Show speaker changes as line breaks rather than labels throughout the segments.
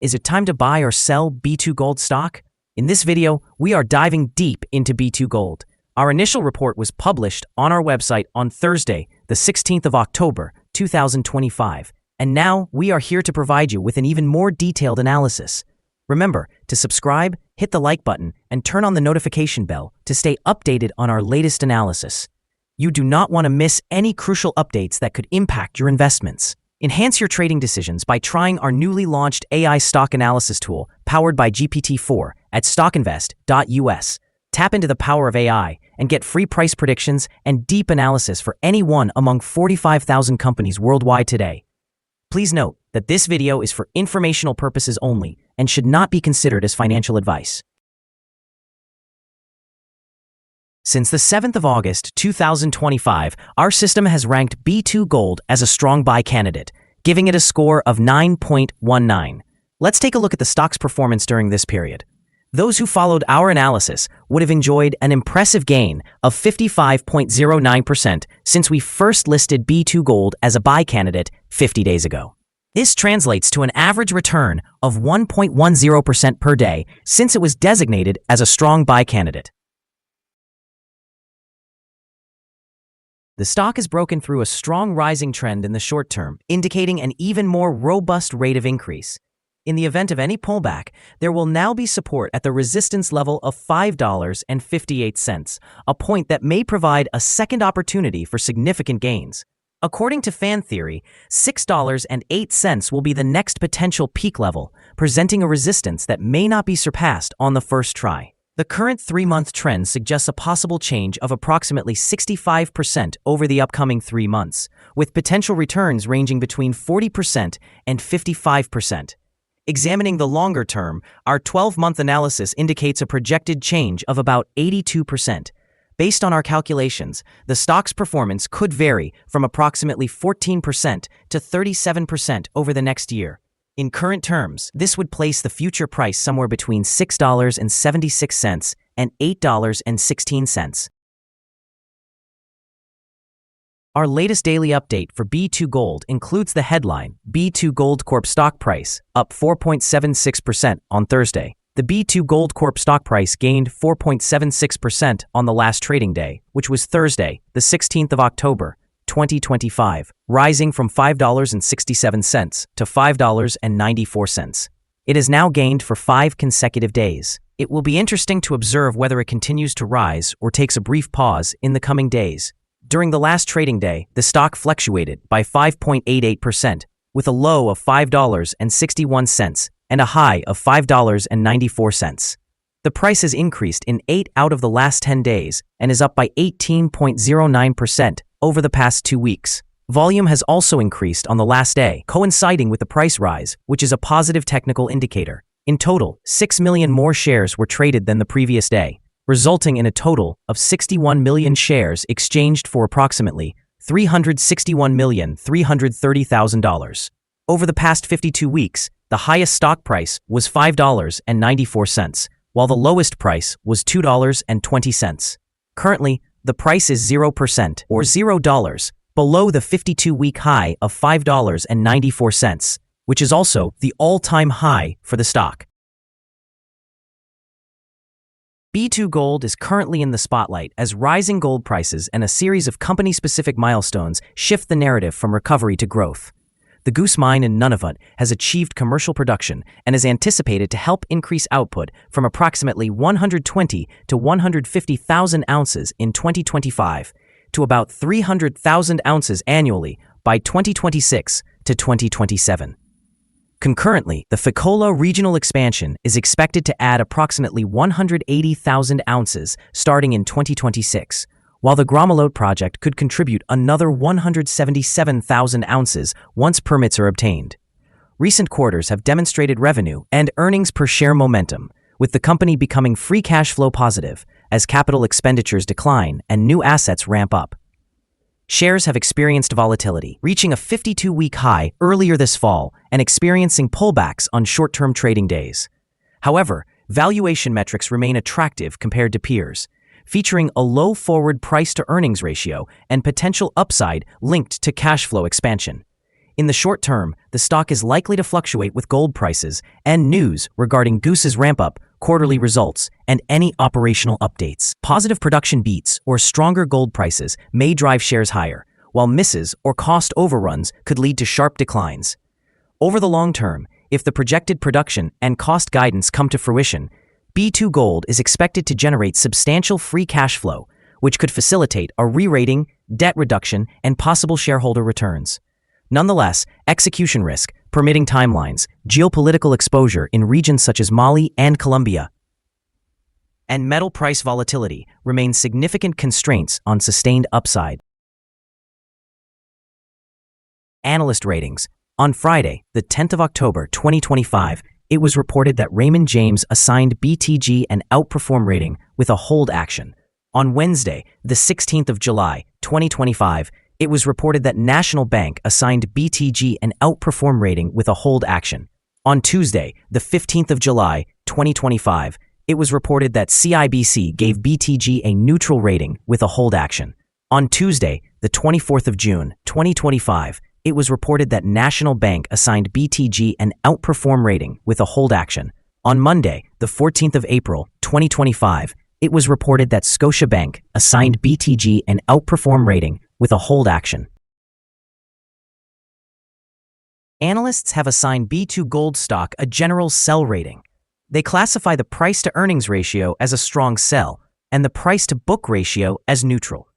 Is it time to buy or sell B2Gold stock? In this video, we are diving deep into B2Gold. Our initial report was published on our website on Thursday, the 16th of October, 2025. And now we are here to provide you with an even more detailed analysis. Remember to subscribe, hit the like button, and turn on the notification bell to stay updated on our latest analysis. You do not want to miss any crucial updates that could impact your investments. Enhance your trading decisions by trying our newly launched AI stock analysis tool powered by GPT-4 at StockInvest.us. Tap into the power of AI and get free price predictions and deep analysis for any one among 45,000 companies worldwide today. Please note that this video is for informational purposes only and should not be considered as financial advice. Since the 7th of August, 2025, our system has ranked B2Gold as a strong buy candidate, giving it a score of 9.19. Let's take a look at the stock's performance during this period. Those who followed our analysis would have enjoyed an impressive gain of 55.09% since we first listed B2Gold as a buy candidate 50 days ago. This translates to an average return of 1.10% per day since it was designated as a strong buy candidate. The stock has broken through a strong rising trend in the short term, indicating an even more robust rate of increase. In the event of any pullback, there will now be support at the resistance level of $5.58, a point that may provide a second opportunity for significant gains. According to fan theory, $6.08 will be the next potential peak level, presenting a resistance that may not be surpassed on the first try. The current 3-month trend suggests a possible change of approximately 65% over the upcoming 3 months, with potential returns ranging between 40% and 55%. Examining the longer term, our 12-month analysis indicates a projected change of about 82%. Based on our calculations, the stock's performance could vary from approximately 14% to 37% over the next year. In current terms, this would place the future price somewhere between $6.76 and $8.16. Our latest daily update for B2Gold includes the headline, B2Gold Corp stock price, up 4.76% on Thursday. The B2Gold Corp stock price gained 4.76% on the last trading day, which was Thursday, the 16th of October, 2025, rising from $5.67 to $5.94. It has now gained for 5 consecutive days. It will be interesting to observe whether it continues to rise or takes a brief pause in the coming days. During the last trading day, the stock fluctuated by 5.88%, with a low of $5.61 and a high of $5.94. The price has increased in 8 out of the last 10 days and is up by 18.09% over the past 2 weeks. Volume has also increased on the last day, coinciding with the price rise, which is a positive technical indicator. In total, 6 million more shares were traded than the previous day, resulting in a total of 61 million shares exchanged for approximately $361,330,000. Over the past 52 weeks, the highest stock price was $5.94, while the lowest price was $2.20. Currently, the price is 0% or $0 below the 52-week high of $5.94, which is also the all-time high for the stock. B2Gold is currently in the spotlight as rising gold prices and a series of company-specific milestones shift the narrative from recovery to growth. The Goose Mine in Nunavut has achieved commercial production and is anticipated to help increase output from approximately 120 to 150,000 ounces in 2025 to about 300,000 ounces annually by 2026 to 2027. Concurrently, the Fekola regional expansion is expected to add approximately 180,000 ounces starting in 2026, while the Gromelot project could contribute another 177,000 ounces once permits are obtained. Recent quarters have demonstrated revenue and earnings per share momentum, with the company becoming free cash flow positive as capital expenditures decline and new assets ramp up. Shares have experienced volatility, reaching a 52-week high earlier this fall and experiencing pullbacks on short-term trading days. However, valuation metrics remain attractive compared to peers, featuring a low forward price-to-earnings ratio and potential upside linked to cash flow expansion. In the short term, the stock is likely to fluctuate with gold prices and news regarding Goose's ramp-up, quarterly results, and any operational updates. Positive production beats or stronger gold prices may drive shares higher, while misses or cost overruns could lead to sharp declines. Over the long term, if the projected production and cost guidance come to fruition, B2Gold is expected to generate substantial free cash flow, which could facilitate a re-rating, debt reduction, and possible shareholder returns. Nonetheless, execution risk, permitting timelines, geopolitical exposure in regions such as Mali and Colombia, and metal price volatility remain significant constraints on sustained upside. Analyst ratings. On Friday, the 10th of October 2025, it was reported that Raymond James assigned BTG an outperform rating with a hold action. On Wednesday, the 16th of July 2025, it was reported that National Bank assigned BTG an outperform rating with a hold action. On Tuesday, the 15th of July 2025, it was reported that CIBC gave BTG a neutral rating with a hold action. On Tuesday, the 24th of June 2025, it was reported that National Bank assigned BTG an outperform rating with a hold action. On Monday, the 14th of April 2025, it was reported that Scotiabank assigned BTG an outperform rating with a hold action. Analysts have assigned B2Gold stock a general sell rating. They classify the price-to-earnings ratio as a strong sell and the price-to-book ratio as neutral.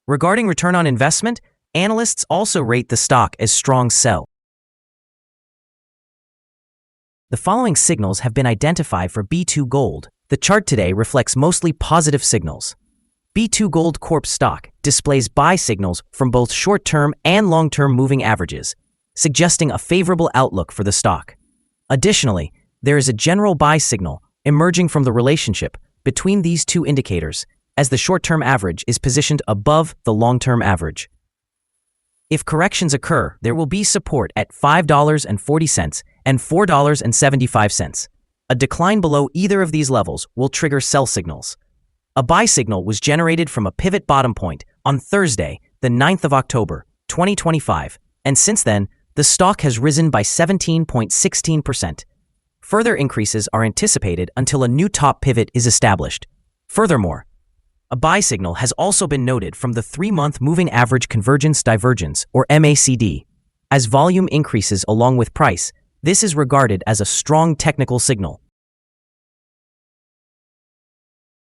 Regarding return on investment, analysts also rate the stock as strong sell. The following signals have been identified for B2Gold. The chart today reflects mostly positive signals. B2Gold Corp stock displays buy signals from both short-term and long-term moving averages, suggesting a favorable outlook for the stock. Additionally, there is a general buy signal emerging from the relationship between these two indicators, as the short-term average is positioned above the long-term average. If corrections occur, there will be support at $5.40 and $4.75. A decline below either of these levels will trigger sell signals. A buy signal was generated from a pivot bottom point on Thursday, the 9th of October, 2025, and since then, the stock has risen by 17.16%. Further increases are anticipated until a new top pivot is established. Furthermore, a buy signal has also been noted from the 3-month moving average convergence divergence, or MACD. As volume increases along with price, this is regarded as a strong technical signal.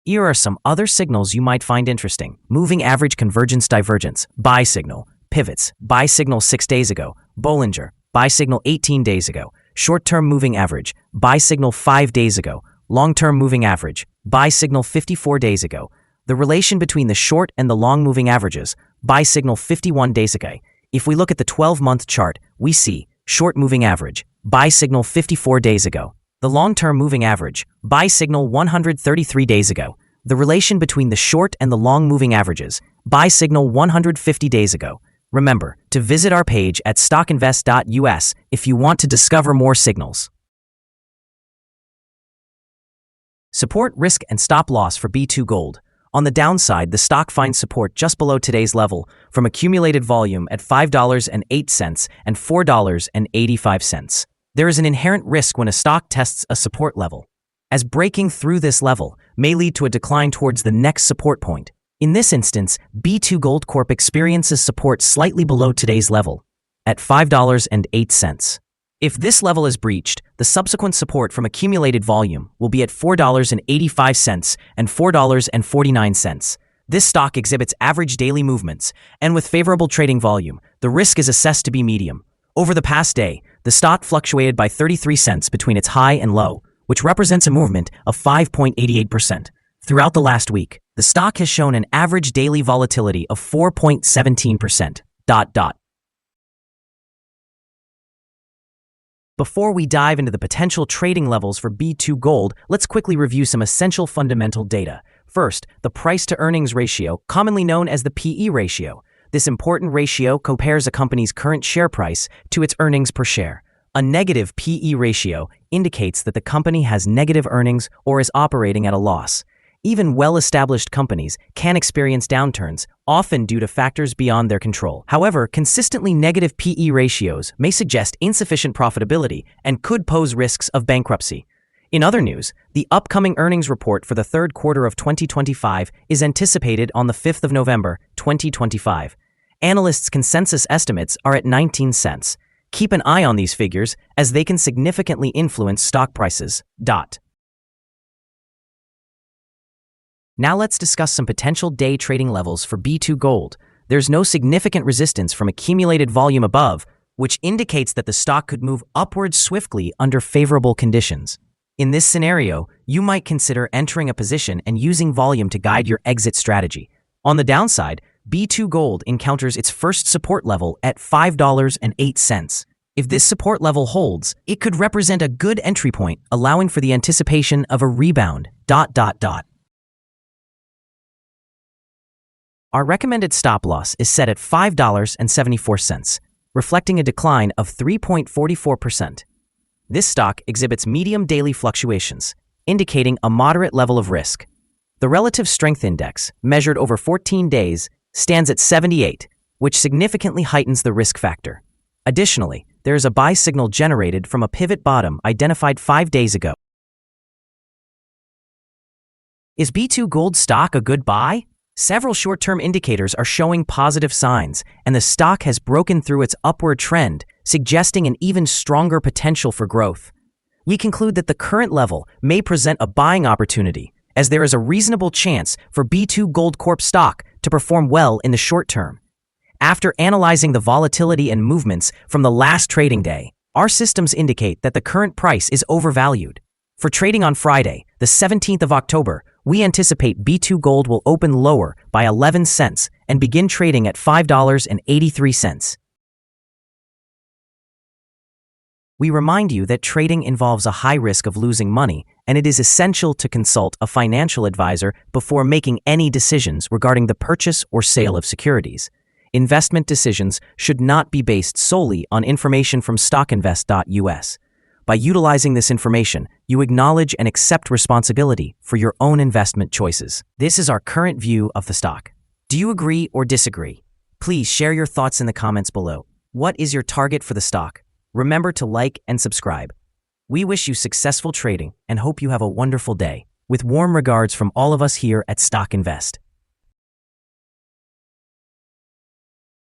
Here are some other signals you might find interesting. Moving average convergence divergence, buy signal. Pivots, buy signal 6 days ago. Bollinger, buy signal 18 days ago. Short-term moving average, buy signal 5 days ago. Long-term moving average, buy signal 54 days ago. The relation between the short and the long moving averages, buy signal 51 days ago. If we look at the 12-month chart, we see short moving average, buy signal 54 days ago. The long-term moving average, buy signal 133 days ago. The relation between the short and the long moving averages, buy signal 150 days ago. Remember to visit our page at StockInvest.us if you want to discover more signals. Support, risk, and stop loss for B2Gold. On the downside, the stock finds support just below today's level from accumulated volume at $5.08 and $4.85. There is an inherent risk when a stock tests a support level, as breaking through this level may lead to a decline towards the next support point. In this instance, B2Gold Corp experiences support slightly below today's level, at $5.08. If this level is breached, the subsequent support from accumulated volume will be at $4.85 and $4.49. This stock exhibits average daily movements, and with favorable trading volume, the risk is assessed to be medium. Over the past day, the stock fluctuated by 33 cents between its high and low, which represents a movement of 5.88%. Throughout the last week, the stock has shown an average daily volatility of 4.17%. Before we dive into the potential trading levels for B2Gold, let's quickly review some essential fundamental data. First, the price-to-earnings ratio, commonly known as the PE ratio. This important ratio compares a company's current share price to its earnings per share. A negative PE ratio indicates that the company has negative earnings or is operating at a loss. Even well-established companies can experience downturns, often due to factors beyond their control. However, consistently negative PE ratios may suggest insufficient profitability and could pose risks of bankruptcy. In other news, the upcoming earnings report for the third quarter of 2025 is anticipated on the 5th of November, 2025. Analysts' consensus estimates are at 19 cents. Keep an eye on these figures as they can significantly influence stock prices. Now let's discuss some potential day trading levels for B2Gold. There's no significant resistance from accumulated volume above, which indicates that the stock could move upwards swiftly under favorable conditions. In this scenario, you might consider entering a position and using volume to guide your exit strategy. On the downside, B2Gold encounters its first support level at $5.08. If this support level holds, it could represent a good entry point, allowing for the anticipation of a rebound. Our recommended stop loss is set at $5.74, reflecting a decline of 3.44%. This stock exhibits medium daily fluctuations, indicating a moderate level of risk. The relative strength index, measured over 14 days, stands at 78, which significantly heightens the risk factor. Additionally, there is a buy signal generated from a pivot bottom identified 5 days ago. Is B2Gold stock a good buy? Several short-term indicators are showing positive signs, and the stock has broken through its upward trend, suggesting an even stronger potential for growth. We conclude that the current level may present a buying opportunity, as there is a reasonable chance for B2Gold Corp stock to perform well in the short term. After analyzing the volatility and movements from the last trading day, our systems indicate that the current price is overvalued. For trading on Friday, the 17th of October, we anticipate B2Gold will open lower by 11 cents and begin trading at $5.83. We remind you that trading involves a high risk of losing money, and it is essential to consult a financial advisor before making any decisions regarding the purchase or sale of securities. Investment decisions should not be based solely on information from StockInvest.us. By utilizing this information, you acknowledge and accept responsibility for your own investment choices. This is our current view of the stock. Do you agree or disagree? Please share your thoughts in the comments below. What is your target for the stock? Remember to like and subscribe. We wish you successful trading and hope you have a wonderful day. With warm regards from all of us here at Stock Invest.